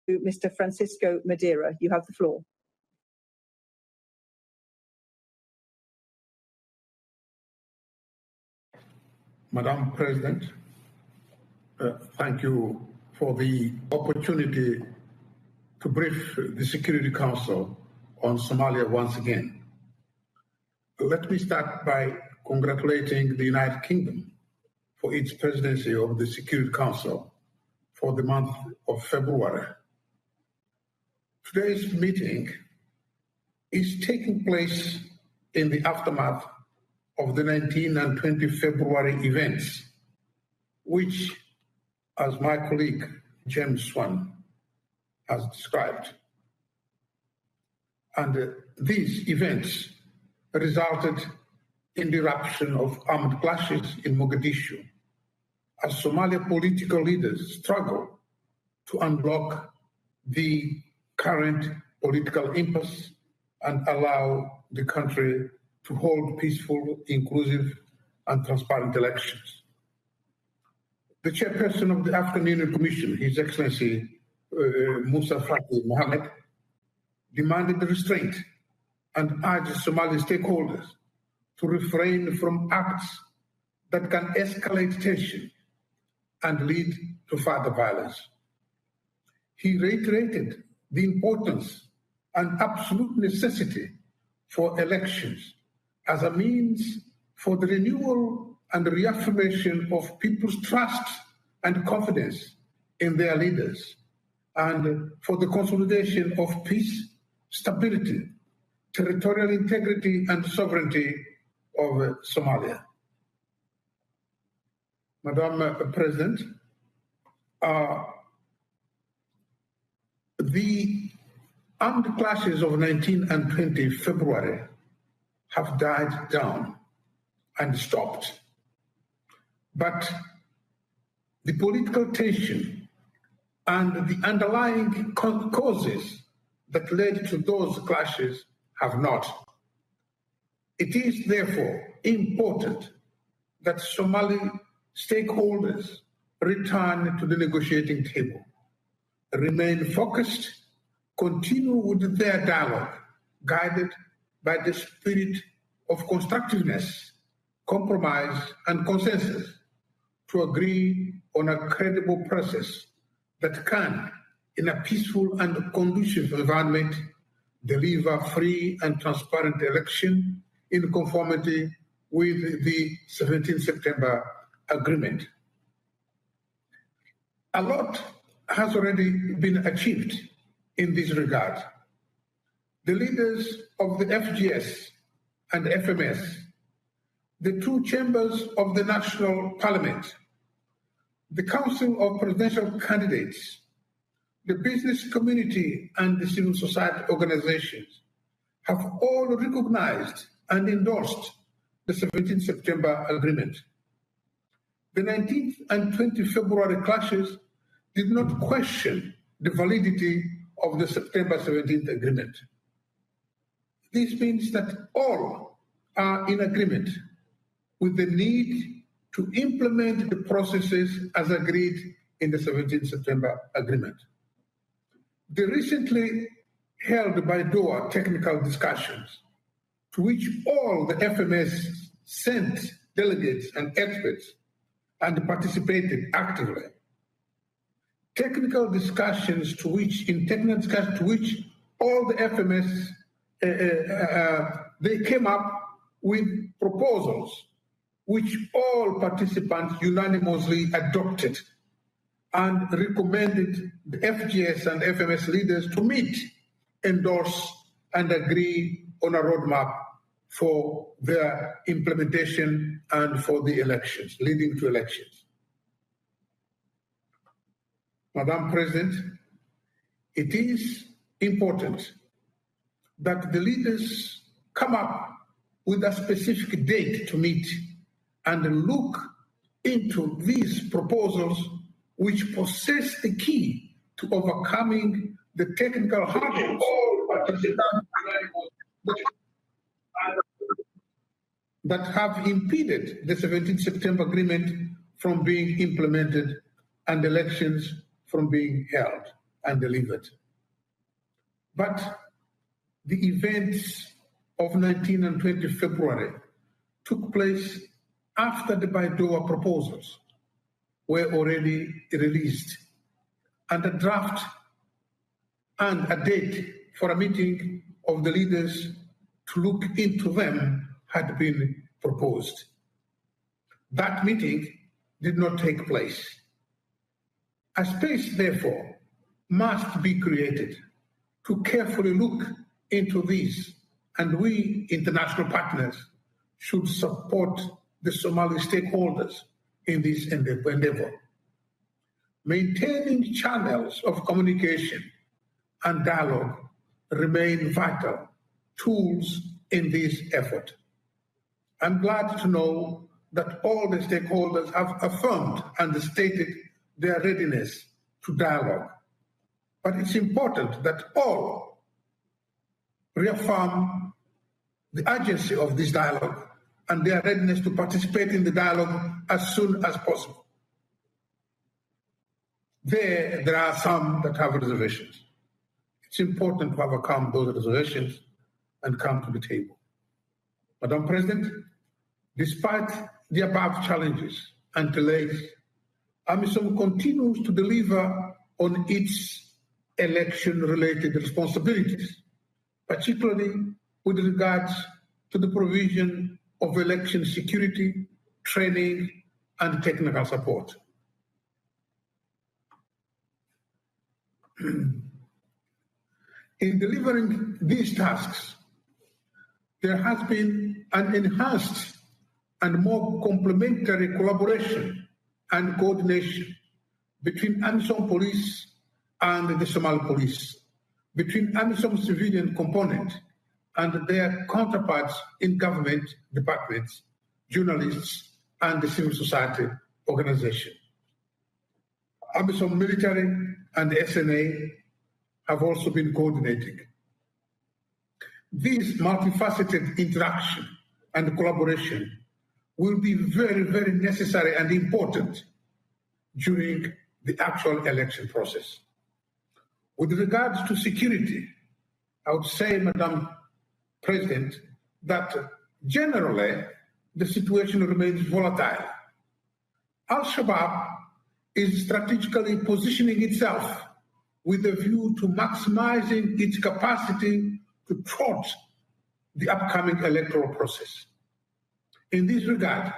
Mr. Francisco Madeira. You have the floor. Madam President, thank you for the opportunity to brief the Security Council on Somalia once again. Let me start by congratulating the United Kingdom for its presidency of the Security Council for the month of February. Today's meeting is taking place in the aftermath of the 19 and 20 February events, which, as my colleague James Swan has described. And these events resulted in the eruption of armed clashes in Mogadishu as Somalia political leaders struggle to unblock the current political impasse and allow the country to hold peaceful, inclusive, and transparent elections. The chairperson of the African Union Commission, His Excellency Musa Faki Mohammed, demanded restraint and urged Somali stakeholders to refrain from acts that can escalate tension and lead to further violence. He reiterated the importance and absolute necessity for elections as a means for the renewal and reaffirmation of people's trust and confidence in their leaders, and for the consolidation of peace, stability, territorial integrity, and sovereignty of Somalia. Madam President, the armed clashes of 19 and 20 February have died down and stopped. But the political tension and the underlying causes that led to those clashes have not. It is therefore important that Somali stakeholders return to the negotiating table, remain focused, continue with their dialogue, guided by the spirit of constructiveness, compromise, and consensus, to agree on a credible process that can, in a peaceful and conducive environment, deliver free and transparent election in conformity with the 17 September Agreement. A lot has already been achieved in this regard. The leaders of the FGS and FMS, the two chambers of the National Parliament, the Council of Presidential Candidates, the business community, and the civil society organizations have all recognized and endorsed the 17 September Agreement. The 19th and 20th February clashes did not question the validity of the September 17th Agreement. This means that all are in agreement with the need to implement the processes as agreed in the 17th September Agreement. The recently held by Doha technical discussions, to which all the FMS sent delegates and experts and participated actively. Technical discussions to which all the FMS they came up with proposals which all participants unanimously adopted and recommended the FGS and FMS leaders to meet, endorse, and agree on a roadmap for their implementation and for the elections, leading to elections. Madam President, it is important that the leaders come up with a specific date to meet and look into these proposals which possess the key to overcoming the technical hurdles that have impeded the 17 September Agreement from being implemented and elections from being held and delivered. But the events of 19 and 20 February took place after the Baidoa proposals were already released, and a draft and a date for a meeting of the leaders to look into them had been proposed. That meeting did not take place. A space, therefore, must be created to carefully look into these, and we, international partners, should support the Somali stakeholders in this endeavor. Maintaining channels of communication and dialogue remain vital tools in this effort. I'm glad to know that all the stakeholders have affirmed and stated their readiness to dialogue. But it's important that all reaffirm the urgency of this dialogue and their readiness to participate in the dialogue as soon as possible. There are some that have reservations. It's important to overcome those reservations and come to the table. Madam President, despite the above challenges and delays, AMISOM continues to deliver on its election-related responsibilities, particularly with regards to the provision of election security, training, and technical support. In delivering these tasks, there has been an enhanced and more complementary collaboration and coordination between AMISOM police and the Somali police, between AMISOM civilian component and their counterparts in government departments, journalists, and the civil society organization. AMISOM military and the SNA have also been coordinating. This multifaceted interaction and collaboration will be very, very necessary and important during the actual election process. With regards to security, I would say, Madam President, that generally the situation remains volatile. Al-Shabaab is strategically positioning itself with a view to maximizing its capacity to thwart the upcoming electoral process. In this regard,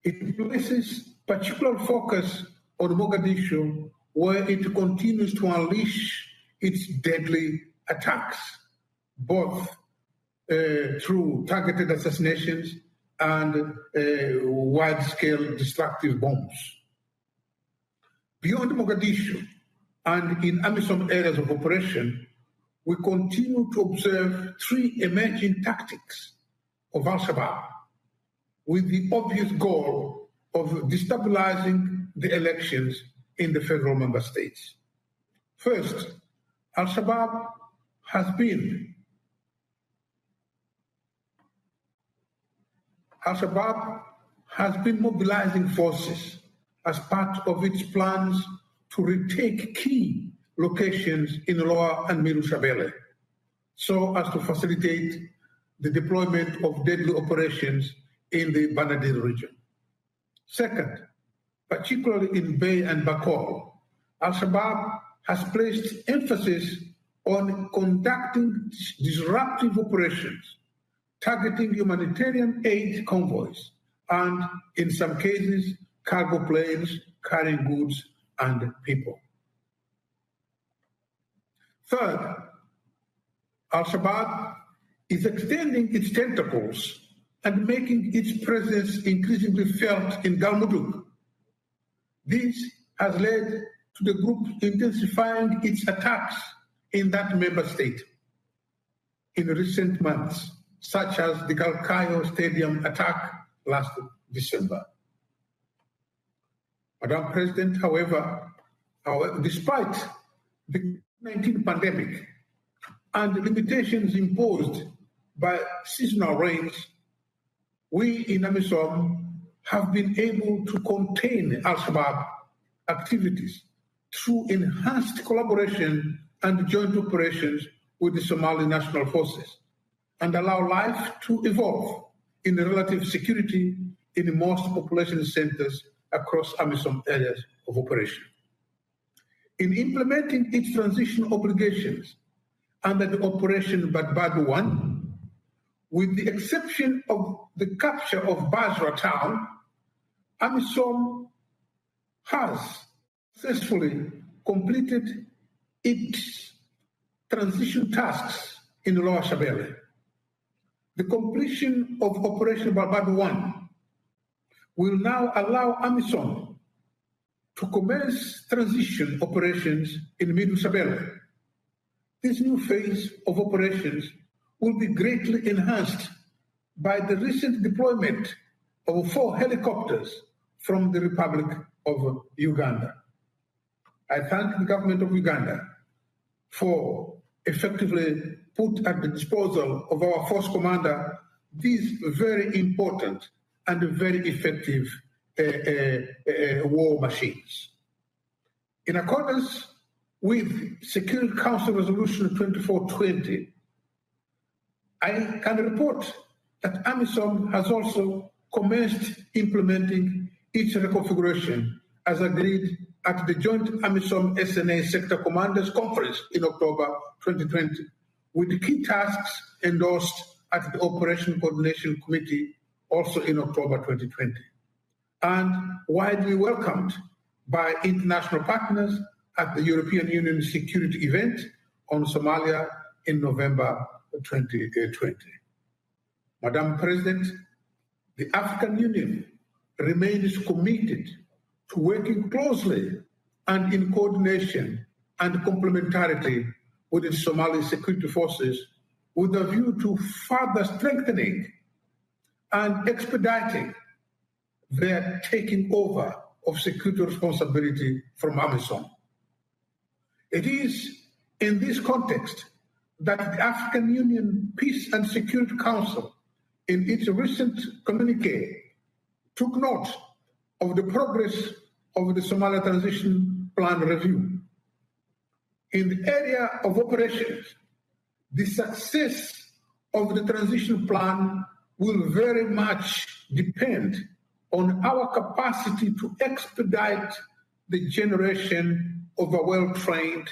it places particular focus on Mogadishu, where it continues to unleash its deadly attacks, both through targeted assassinations and wide-scale destructive bombs. Beyond Mogadishu and in AMISOM areas of operation, we continue to observe three emerging tactics of Al-Shabaab with the obvious goal of destabilizing the elections in the federal member states. First, Al-Shabaab has been mobilizing forces as part of its plans to retake key locations in Lower and Middle Shabelle, so as to facilitate the deployment of deadly operations in the Banadil region. Second, particularly in Bay and Bakol, Al-Shabaab has placed emphasis on conducting disruptive operations, targeting humanitarian aid convoys, and in some cases, cargo planes carrying goods and people. Third, Al-Shabaab is extending its tentacles and making its presence increasingly felt in Galmudug. This has led to the group intensifying its attacks in that member state in recent months, such as the Galkayo Stadium attack last December. Madam President, however, despite the COVID-19 pandemic and the limitations imposed by seasonal rains, we in AMISOM have been able to contain Al-Shabaab activities through enhanced collaboration and joint operations with the Somali National Forces, and allow life to evolve in relative security in most population centers across AMISOM areas of operation. In implementing its transition obligations under the Operation Badbadu 1, with the exception of the capture of Basra town, AMISOM has successfully completed its transition tasks in Lower Shabelle. The completion of Operation Badbadu 1 will now allow AMISOM to commence transition operations in Middle Shabelle. This new phase of operations will be greatly enhanced by the recent deployment of 4 helicopters from the Republic of Uganda. I thank the government of Uganda for effectively put at the disposal of our force commander these very important and very effective war machines. In accordance with Security Council Resolution 2420, I can report that AMISOM has also commenced implementing its reconfiguration as agreed at the joint AMISOM SNA Sector Commanders Conference in October 2020, with the key tasks endorsed at the Operation Coordination Committee also in October 2020, and widely welcomed by international partners at the European Union Security Event on Somalia in November 2020. Madam President, the African Union remains committed to working closely and in coordination and complementarity with the Somali security forces with a view to further strengthening and expediting their taking over of security responsibility from AMISOM. It is in this context that the African Union Peace and Security Council, in its recent communique, took note of the progress of the Somalia Transition Plan review. In the area of operations, the success of the transition plan will very much depend on our capacity to expedite the generation of a well-trained,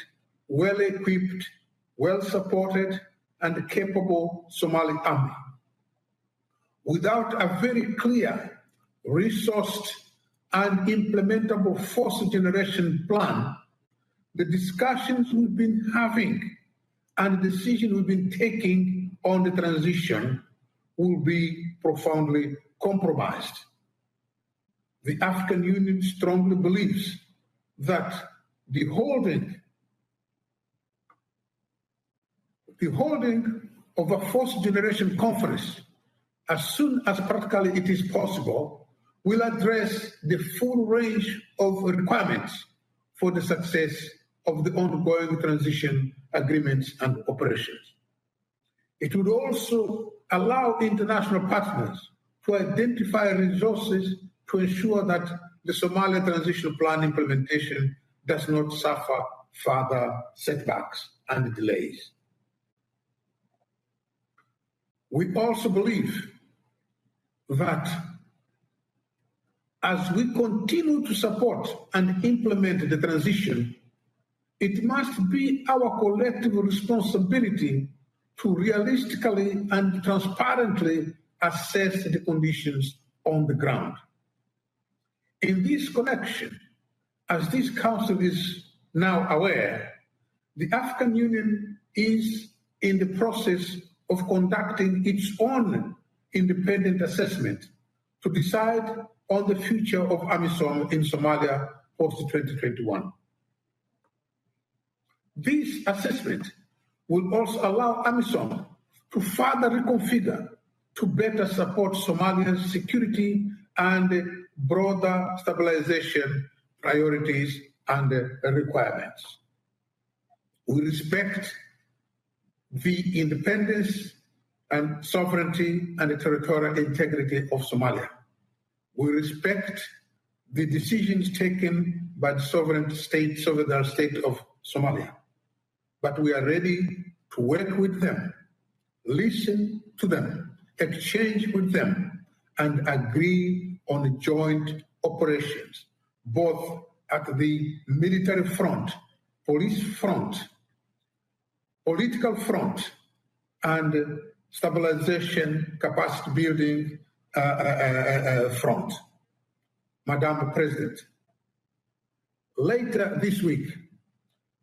well-equipped, well-supported, and capable Somali army. Without a very clear, resourced, and implementable force generation plan, the discussions we've been having and the decision we've been taking on the transition will be profoundly compromised. The African Union strongly believes that the holding of a force generation conference, as soon as practically it is possible, will address the full range of requirements for the success of the ongoing transition agreements and operations. It would also allow international partners to identify resources to ensure that the Somalia Transition Plan implementation does not suffer further setbacks and delays. We also believe that as we continue to support and implement the transition, it must be our collective responsibility to realistically and transparently assess the conditions on the ground. In this connection, as this Council is now aware, the African Union is in the process of conducting its own independent assessment to decide on the future of AMISOM in Somalia post-2021. This assessment will also allow AMISOM to further reconfigure to better support Somalia's security and broader stabilization priorities and requirements. We respect the independence and sovereignty and the territorial integrity of Somalia. We respect the decisions taken by the sovereign state of Somalia. But we are ready to work with them, listen to them, exchange with them, and agree on joint operations, both at the military front, police front, political front, and stabilization, capacity building front. Madam President, later this week,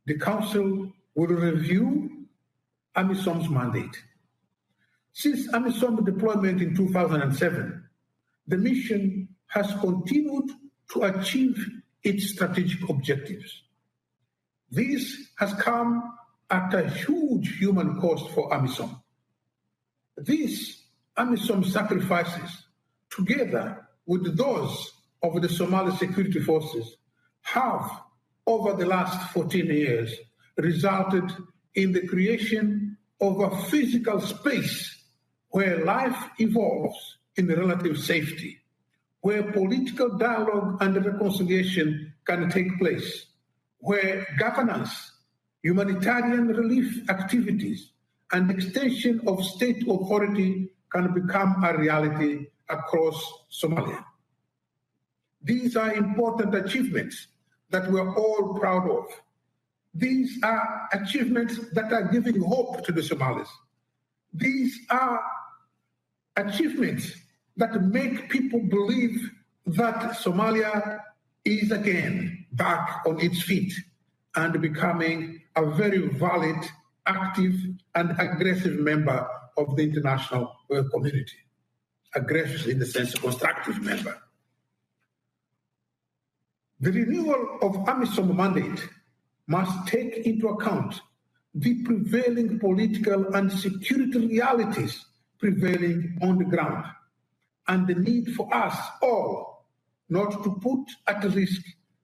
the Council will review AMISOM's mandate. Since AMISOM deployment in 2007, the mission has continued to achieve its strategic objectives. This has come at a huge human cost for AMISOM. These AMISOM sacrifices, together with those of the Somali security forces, have, over the last 14 years, resulted in the creation of a physical space where life evolves in relative safety, where political dialogue and reconciliation can take place, where governance, humanitarian relief activities, and extension of state authority can become a reality across Somalia. These are important achievements that we're all proud of. These are achievements that are giving hope to the Somalis. These are achievements that make people believe that Somalia is again back on its feet and becoming a very valid, active, and aggressive member of the international community. Aggressive in the sense of constructive member. The renewal of AMISOM mandate must take into account the prevailing political and security realities prevailing on the ground, and the need for us all not to put at risk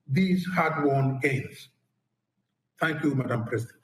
these hard-won gains. Thank you, Madam President.